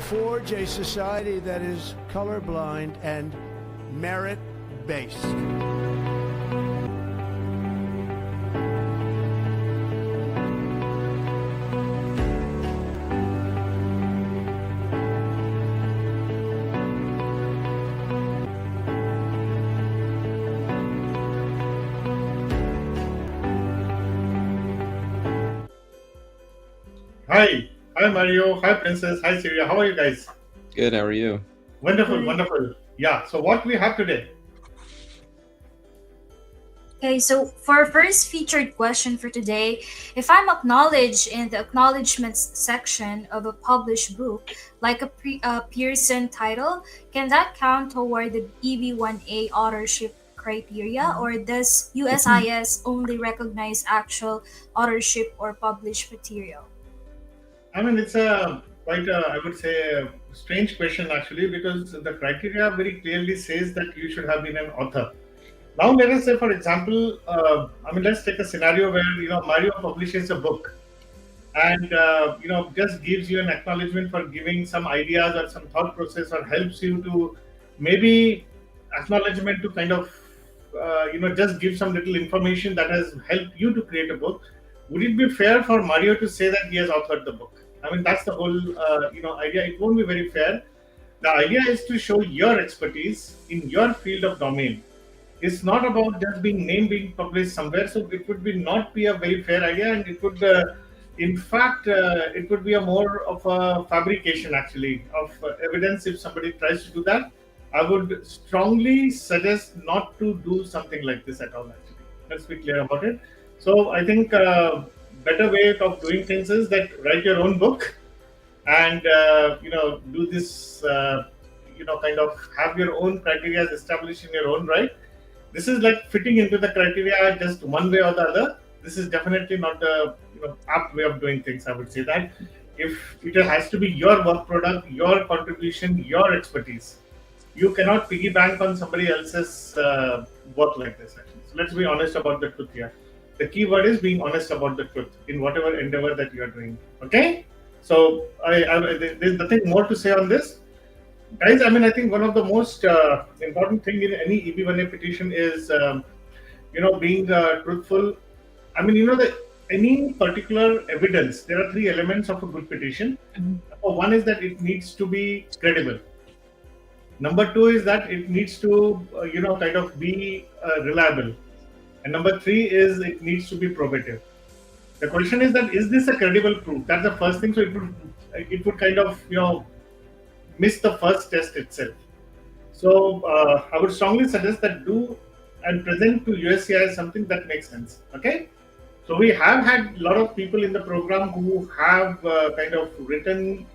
forge a society that is colorblind and merit-based. Hi Mario, hi Princess, hi Syria. How are you guys? Good, how are you? Wonderful, wonderful. Yeah, so what we have today? Okay, so for our first featured question for today, if I'm acknowledged in the acknowledgments section of a published book, like a Pearson title, can that count toward the EB1A authorship criteria, or does USIS only recognize actual authorship or published material? I mean, it's a quite a, I would say, a strange question actually, because the criteria very clearly says that you should have been an author. Now, let us say, for example, let's take a scenario where Mario publishes a book, and just gives you an acknowledgement for giving some ideas or some thought process, or helps you to maybe acknowledgement to kind of just give some little information that has helped you to create a book. Would it be fair for Mario to say that he has authored the book? I mean, that's the whole idea. It won't be very fair. The idea is to show your expertise in your field of domain. It's not about just being published somewhere. So it would be not be a very fair idea, and it would, in fact, it would be a more of a fabrication actually of evidence if somebody tries to do that. I would strongly suggest not to do something like this at all. Actually, let's be clear about it. So I think better way of doing things is that write your own book, and do this. Kind of have your own criteria established in your own right. This is like fitting into the criteria just one way or the other. This is definitely not a apt way of doing things. I would say that if it has to be your work product, your contribution, your expertise, you cannot piggy bank on somebody else's work like this. Actually, so let's be honest about the truth here. The key word is being honest about the truth in whatever endeavor that you are doing. Okay, so there's nothing more to say on this. Guys, I mean, I think one of the most important thing in any EB1A petition is, being truthful. I mean, that any particular evidence, there are three elements of a good petition. One is that it needs to be credible. Number two is that it needs to, kind of be reliable. And number three is it needs to be probative. The question is that is this a credible proof? That's the first thing. So it would kind of, miss the first test itself. So I would strongly suggest that do and present to USCIS something that makes sense. Okay. So we have had a lot of people in the program who have kind of written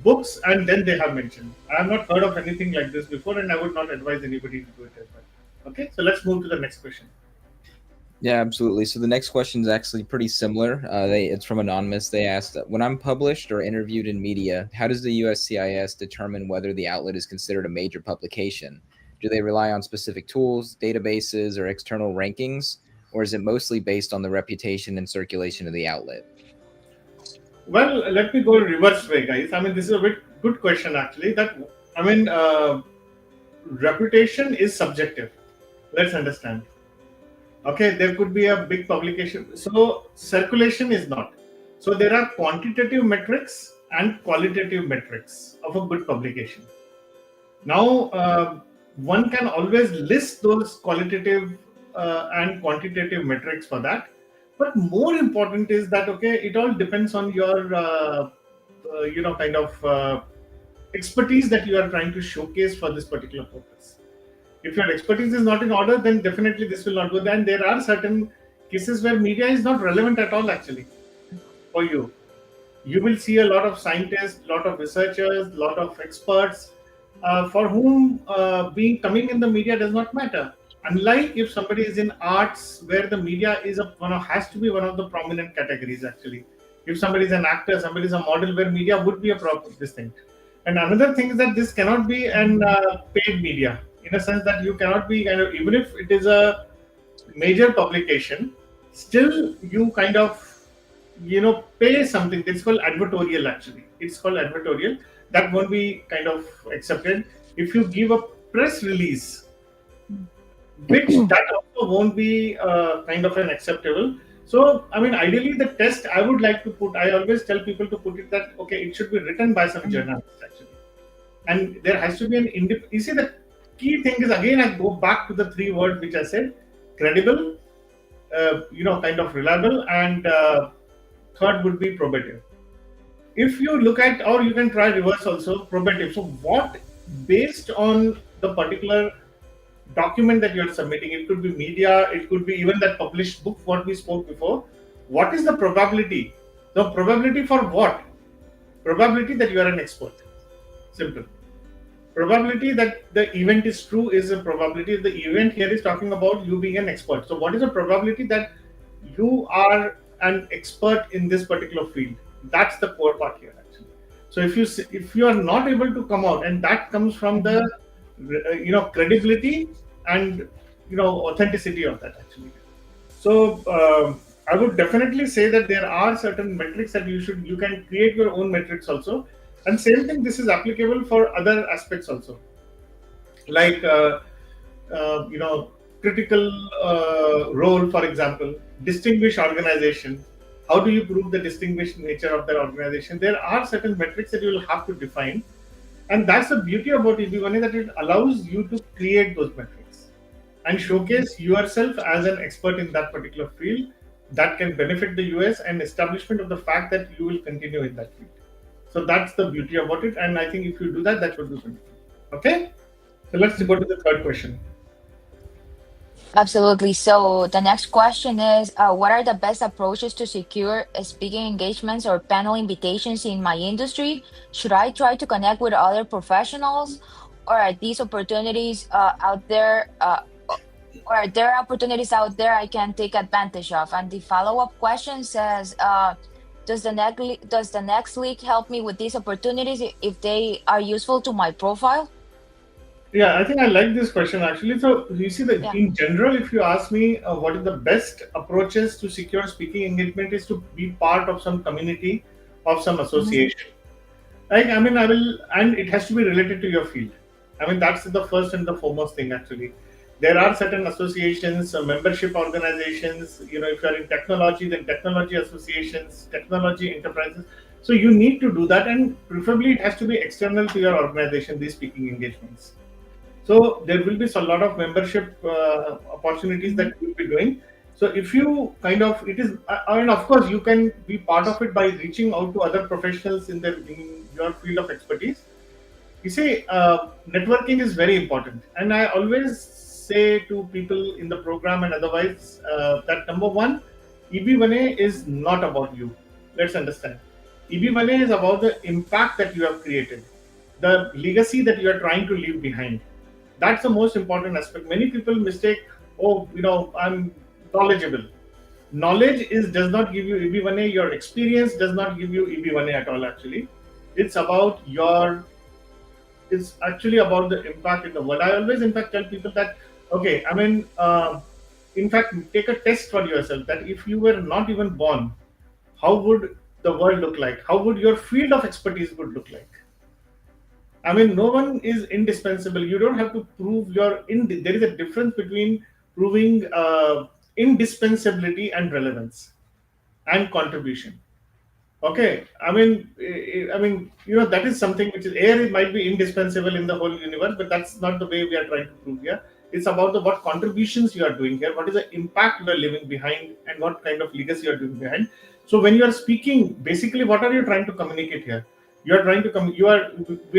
books and then they have mentioned. I have not heard of anything like this before, and I would not advise anybody to do it as well. Okay. So let's move to the next question. Yeah, absolutely. So the next question is actually pretty similar. It's from Anonymous. They asked, when I'm published or interviewed in media, how does the USCIS determine whether the outlet is considered a major publication? Do they rely on specific tools, databases, or external rankings? Or is it mostly based on the reputation and circulation of the outlet? Well, let me go reverse way, guys. I mean, this is a bit good question, actually. Reputation is subjective. Let's understand. Okay, there could be a big publication. So circulation is not. So there are quantitative metrics and qualitative metrics of a good publication. Now, one can always list those qualitative and quantitative metrics for that. But more important is that, okay, it all depends on your, expertise that you are trying to showcase for this particular purpose. If your expertise is not in order, then definitely this will not go there. And there are certain cases where media is not relevant at all, actually, for you. You will see a lot of scientists, a lot of researchers, a lot of experts for whom coming in the media does not matter. Unlike if somebody is in arts, where the media is has to be one of the prominent categories, actually. If somebody is an actor, somebody is a model, where media would be this thing. And another thing is that this cannot be an paid media, in a sense that you cannot be even if it is a major publication, still you kind of pay something. It's called advertorial, actually. It's called advertorial. that won't be kind of accepted. If you give a press release, which that also won't be kind of an acceptable. So, I mean, ideally, the test I would like to put, I always tell people to put it that, okay, it should be written by some journalist actually. And there has to be an you see, the key thing is, again, I go back to the three words which I said: credible, kind of reliable, and third would be probative. If you look at, or you can try reverse also, probative. So, what, based on the particular document that you are submitting, it could be media, it could be even that published book, what we spoke before, what is the probability? The probability for what? Probability that you are an expert. Simple. Probability that the event is true is a probability. The event here is talking about you being an expert. So what is the probability that you are an expert in this particular field? That's the core part here actually. So if you are not able to come out, and that comes from the credibility and authenticity of that actually. So I would definitely say that there are certain metrics that you can create your own metrics also. And same thing, this is applicable for other aspects also, like critical role, for example, distinguished organization. How do you prove the distinguished nature of that organization? There are certain metrics that you will have to define, and that's the beauty about EB1A, that it allows you to create those metrics and showcase yourself as an expert in that particular field that can benefit the US and establishment of the fact that you will continue in that field. So that's the beauty about it, and I think if you do that, that would be wonderful. Okay, so let's go to the third question. Absolutely. So the next question is, what are the best approaches to secure speaking engagements or panel invitations in my industry? Should I try to connect with other professionals, or are these opportunities out there? Or are there opportunities out there I can take advantage of? And the follow-up question says, does the next league help me with these opportunities if they are useful to my profile? Yeah, I think I like this question actually. So you see that in general, if you ask me what is the best approaches to secure speaking engagement, is to be part of some community, of some association. Like, I mean, and it has to be related to your field. I mean, that's the first and the foremost thing actually. There are certain associations, membership organizations, if you are in technology, then technology associations, technology enterprises. So you need to do that, and preferably it has to be external to your organization, these speaking engagements. So there will be a lot of membership opportunities that you will be doing. So if you and of course you can be part of it by reaching out to other professionals in your field of expertise. You see, networking is very important, and I always say to people in the program and otherwise that number one, EB1A is not about you. Let's understand. EB1A is about the impact that you have created, the legacy that you are trying to leave behind. That's the most important aspect. Many people mistake, I'm knowledgeable. Knowledge does not give you EB1A. Your experience does not give you EB1A at all, actually. It's actually about the impact in the world. I always, in fact, tell people that, okay, I mean, in fact, take a test for yourself that if you were not even born, how would the world look like? How would your field of expertise would look like? I mean, no one is indispensable. You don't have to prove there is a difference between proving indispensability and relevance and contribution. Okay, I mean, that is something which is it might be indispensable in the whole universe, but that's not the way we are trying to prove here. It's about what contributions you are doing here, what is the impact you are leaving behind, and what kind of legacy you are doing behind. So when you are speaking, basically, what are you trying to communicate here? We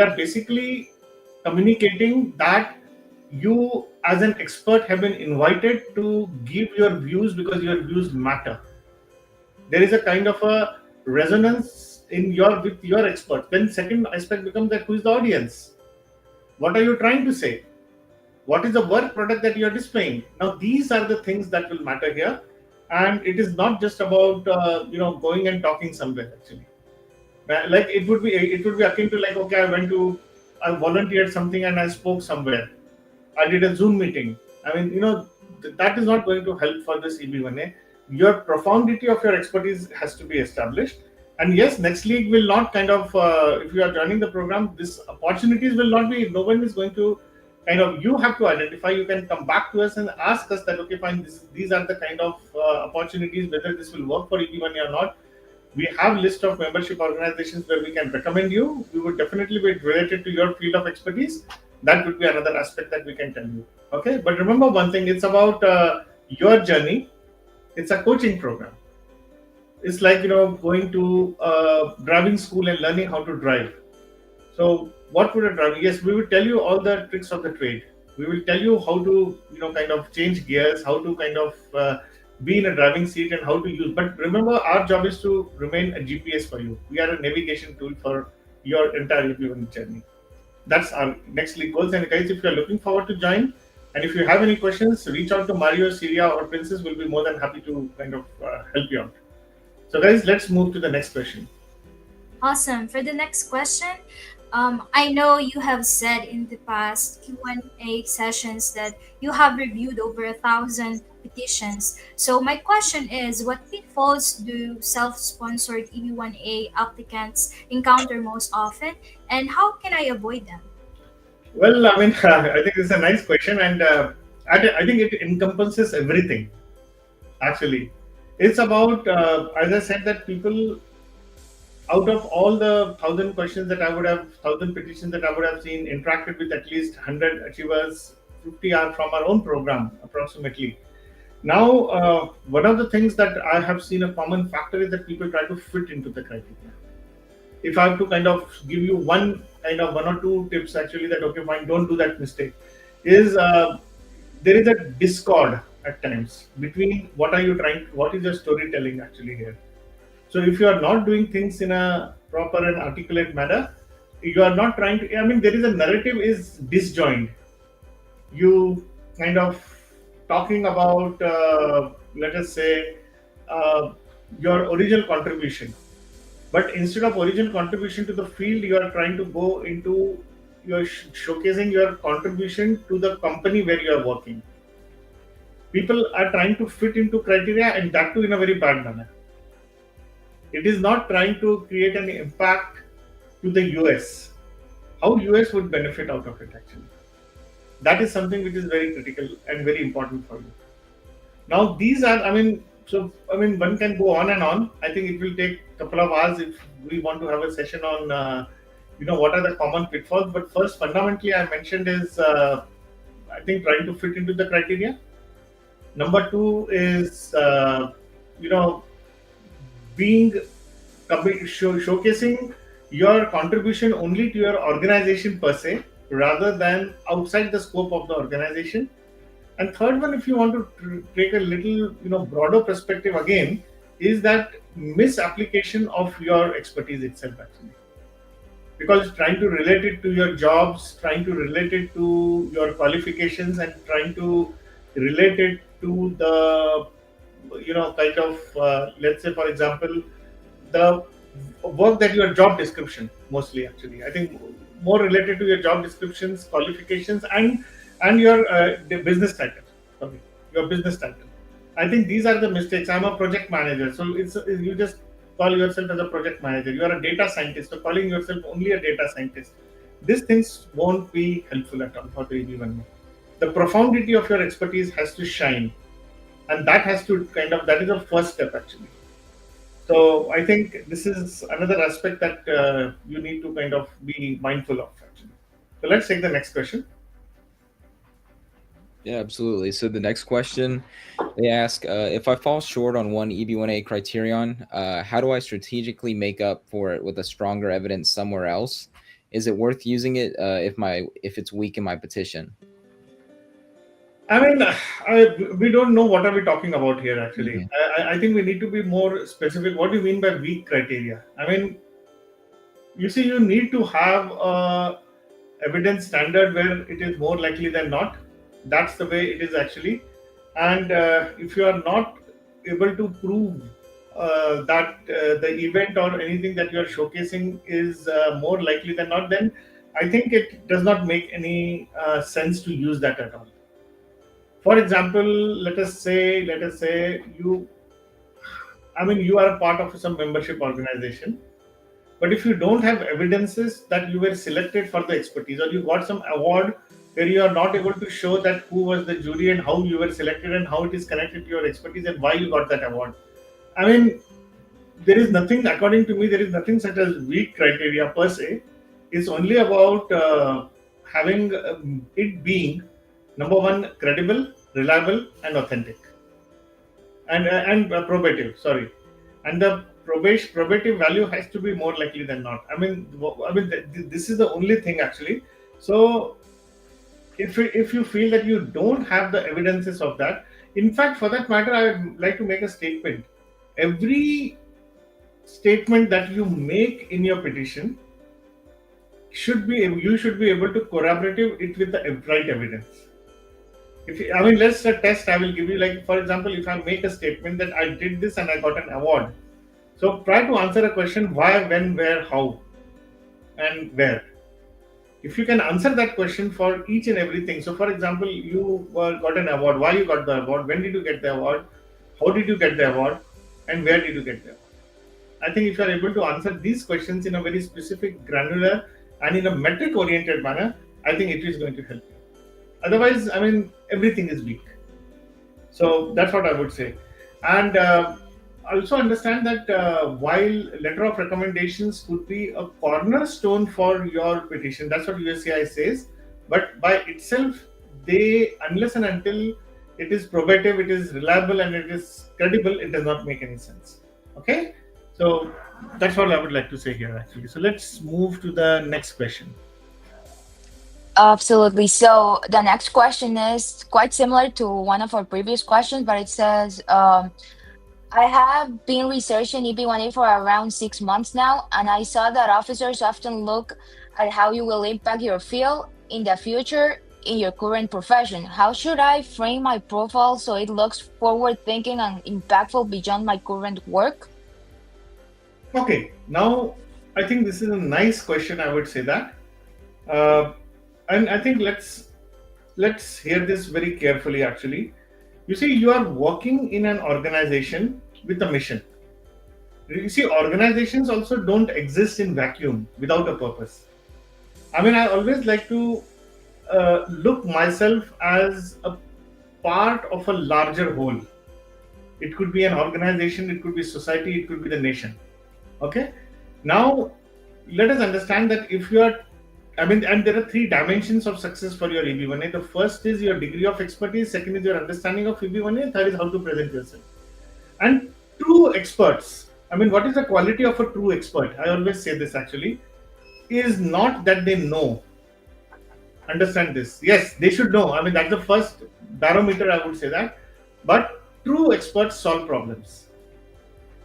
are basically communicating that you as an expert have been invited to give your views because your views matter. There is a kind of a resonance with your expert. Then second aspect becomes that who is the audience? What are you trying to say? What is the work product that you are displaying? Now these are the things that will matter here, and it is not just about going and talking somewhere actually. Like it would be akin to like, okay, I volunteered something and I spoke somewhere. I did a Zoom meeting. I mean, that is not going to help for this EB1A. Your profundity of your expertise has to be established. And yes, next league will not kind of, if you are joining the program, this opportunities will not be, no one is going to kind of, you have to identify, you can come back to us and ask us that, okay, fine, these are the kind of opportunities, whether this will work for EB1A or not. We have list of membership organizations where we can recommend you. We would definitely be related to your field of expertise. That would be another aspect that we can tell you. Okay, but remember one thing, it's about your journey. It's a coaching program. It's like, going to driving school and learning how to drive. So what would a driver? Yes, we will tell you all the tricks of the trade. We will tell you how to, kind of change gears, how to kind of be in a driving seat and how to use. But remember, our job is to remain a GPS for you. We are a navigation tool for your entire EB1 journey. That's our next league goals. And guys, if you are looking forward to join, and if you have any questions, reach out to Mario, Syria, or Princess. Will be more than happy to kind of help you out. So guys, let's move to the next question. Awesome. For the next question, I know you have said in the past Q&A sessions that you have reviewed over 1,000 petitions. So my question is, what pitfalls do self-sponsored EB1A applicants encounter most often, and how can I avoid them? Well, I mean, I think it's a nice question, and I think it encompasses everything. Actually, it's about, as I said, that people, out of all the 1,000 questions that I would have, 1,000 petitions that I would have seen, interacted with at least 100 achievers, 50 are from our own program, approximately. Now, one of the things that I have seen a common factor is that people try to fit into the criteria. If I have to kind of give you one or two tips, actually, that okay, fine, don't do that mistake, is there is a discord at times between what is your storytelling actually here. So if you are not doing things in a proper and articulate manner, you are not trying to, I mean, there is a narrative is disjoined. You kind of talking about, let us say, your original contribution. But instead of original contribution to the field, you are trying to go into, you are showcasing your contribution to the company where you are working. People are trying to fit into criteria, and that too in a very bad manner. It is not trying to create an impact to the US. How US would benefit out of it actually. That is something which is very critical and very important for you. Now these are, one can go on and on. I think it will take a couple of hours if we want to have a session on, what are the common pitfalls. But first, fundamentally, I mentioned is, I think, trying to fit into the criteria. Number two is, showcasing your contribution only to your organization per se, rather than outside the scope of the organization. And third one, if you want to take a little, broader perspective again, is that misapplication of your expertise itself actually. Because trying to relate it to your jobs, trying to relate it to your qualifications, and trying to relate it to the, let's say, for example, the work that your job description, mostly actually. I think more related to your job descriptions, qualifications, and your business title. Sorry, your business title. I think these are the mistakes. I'm a project manager, so you just call yourself as a project manager. You are a data scientist, so calling yourself only a data scientist. These things won't be helpful at all for the EB1A. The profundity of your expertise has to shine, and that has to that is the first step actually. So I think this is another aspect that you need to kind of be mindful of actually. So let's take the next question. Yeah, absolutely. So the next question, they ask, if I fall short on one EB1A criterion, how do I strategically make up for it with a stronger evidence somewhere else? Is it worth using it if it's weak in my petition? I mean, we don't know what are we talking about here actually. Mm-hmm. I think we need to be more specific. What do you mean by weak criteria? I mean, you see, you need to have a evidence standard where it is more likely than not. That's the way it is actually. And if you are not able to prove that the event or anything that you are showcasing is more likely than not, then I think it does not make any sense to use that at all. For example, let us say you I mean, you are a part of some membership organization, but if you don't have evidences that you were selected for the expertise, or you got some award where you are not able to show that who was the jury and how you were selected and how it is connected to your expertise and why you got that award. I mean, there is nothing, according to me, there is nothing such as weak criteria per se. It's only about having it being number one, credible, reliable, and authentic, and probative. Sorry, and the probative value has to be more likely than not. This is the only thing actually. So if you feel that you don't have the evidences of that, in fact, for that matter, I would like to make a statement. Every statement that you make in your petition you should be able to corroborate it with the right evidence. Let's test. I will give you, like, for example, if I make a statement that I did this and I got an award. So try to answer a question: why, when, where, how, and where. If you can answer that question for each and everything. So, for example, you got an award. Why you got the award? When did you get the award? How did you get the award? And where did you get the award? I think if you are able to answer these questions in a very specific, granular, and in a metric-oriented manner, I think it is going to help you. Otherwise, everything is weak. So that's what I would say. And also understand that while letter of recommendations could be a cornerstone for your petition, that's what USCIS says, but by itself, unless and until it is probative, it is reliable, and it is credible, it does not make any sense. Okay? So that's what I would like to say here, actually. So let's move to the next question. Absolutely. So the next question is quite similar to one of our previous questions, but it says, I have been researching EB1A for around 6 months now, and I saw that officers often look at how you will impact your field in the future in your current profession. How should I frame my profile so it looks forward-thinking and impactful beyond my current work? Okay, now I think this is a nice question. I would say that, and I think let's hear this very carefully. Actually, you see, you are working in an organization with a mission. You see, organizations also don't exist in vacuum without a purpose. I always like to look myself as a part of a larger whole. It could be an organization, it could be society, it could be the nation. Okay. Now, let us understand that if you are, and there are 3 dimensions of success for your EB1A. The first is your degree of expertise, second is your understanding of EB1A, third is how to present yourself. And true experts, what is the quality of a true expert? I always say this actually, is not that they know. Understand this. Yes, they should know. That's the first barometer, I would say that. But true experts solve problems.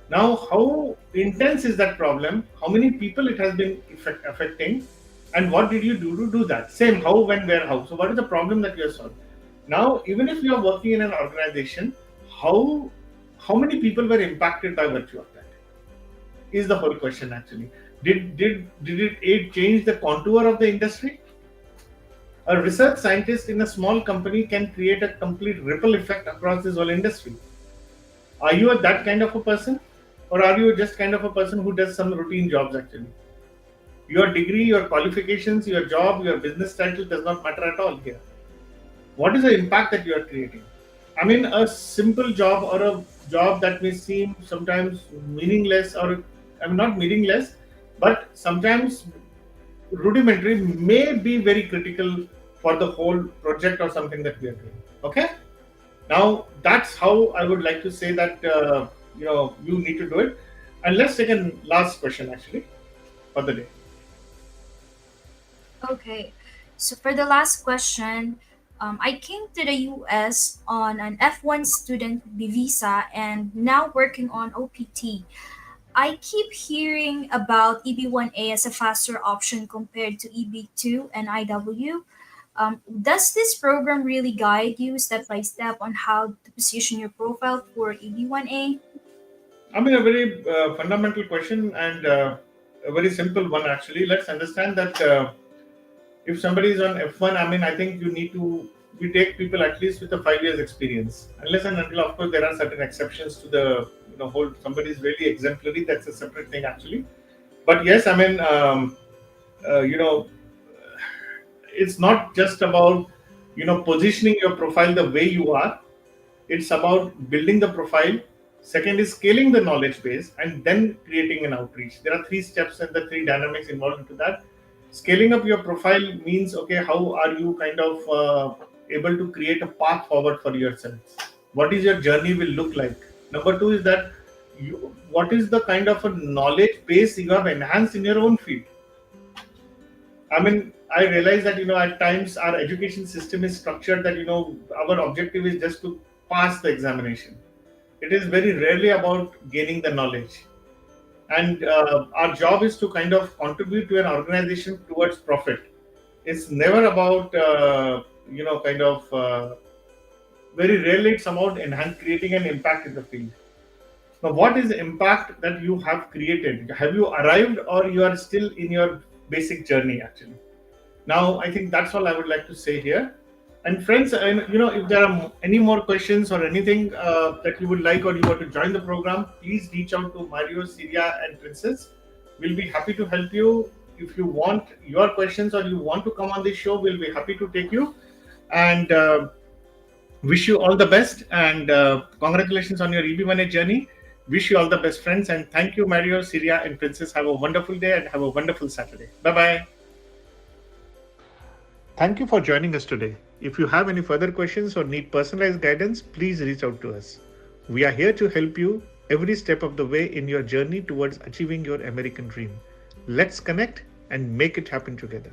Now, how intense is that problem? How many people it has been affecting? And what did you do to do that? Same, how, when, where, how. So what is the problem that you have solved? Now, even if you are working in an organization, how many people were impacted by virtue of that? Is the whole question actually. Did it change the contour of the industry? A research scientist in a small company can create a complete ripple effect across this whole industry. Are you that kind of a person? Or are you just kind of a person who does some routine jobs actually? Your degree, your qualifications, your job, your business title does not matter at all here. What is the impact that you are creating? A simple job or a job that may seem sometimes meaningless, or not meaningless, but sometimes rudimentary, may be very critical for the whole project or something that we are doing. Okay? Now, that's how I would like to say that you need to do it. And let's take a last question actually for the day. Okay, so for the last question, I came to the US on an F1 student visa and now working on OPT. I keep hearing about EB1A as a faster option compared to EB2 and IW. Does this program really guide you step by step on how to position your profile for EB1A? A very fundamental question, and a very simple one actually. Let's understand that if somebody is on F1, I think we take people at least with a 5 years experience, unless and until, of course, there are certain exceptions to the hold somebody is really exemplary, that's a separate thing actually. But yes, I mean, it's not just about positioning your profile the way you are. It's about building the profile. Second is scaling the knowledge base, and then creating an outreach. There are 3 steps and the 3 dynamics involved into that. Scaling up your profile means, okay, how are you kind of able to create a path forward for yourself? What is your journey will look like? Number 2 is that what is the kind of a knowledge base you have enhanced in your own field? I mean, I realize that at times our education system is structured that our objective is just to pass the examination. It is very rarely about gaining the knowledge, and our job is to kind of contribute to an organization towards profit. It's never about very rarely it's about creating an impact in the field. Now, what is the impact that you have created? Have you arrived, or you are still in your basic journey actually? Now, I think that's all I would like to say here. And friends, if there are any more questions or anything that you would like, or you want to join the program, please reach out to Mario, Syria, and Princess. We'll be happy to help you. If you want your questions or you want to come on this show, we'll be happy to take you. And wish you all the best. And congratulations on your EB1A journey. Wish you all the best, friends. And thank you, Mario, Syria, and Princess. Have a wonderful day and have a wonderful Saturday. Bye-bye. Thank you for joining us today. If you have any further questions or need personalized guidance, please reach out to us. We are here to help you every step of the way in your journey towards achieving your American dream. Let's connect and make it happen together.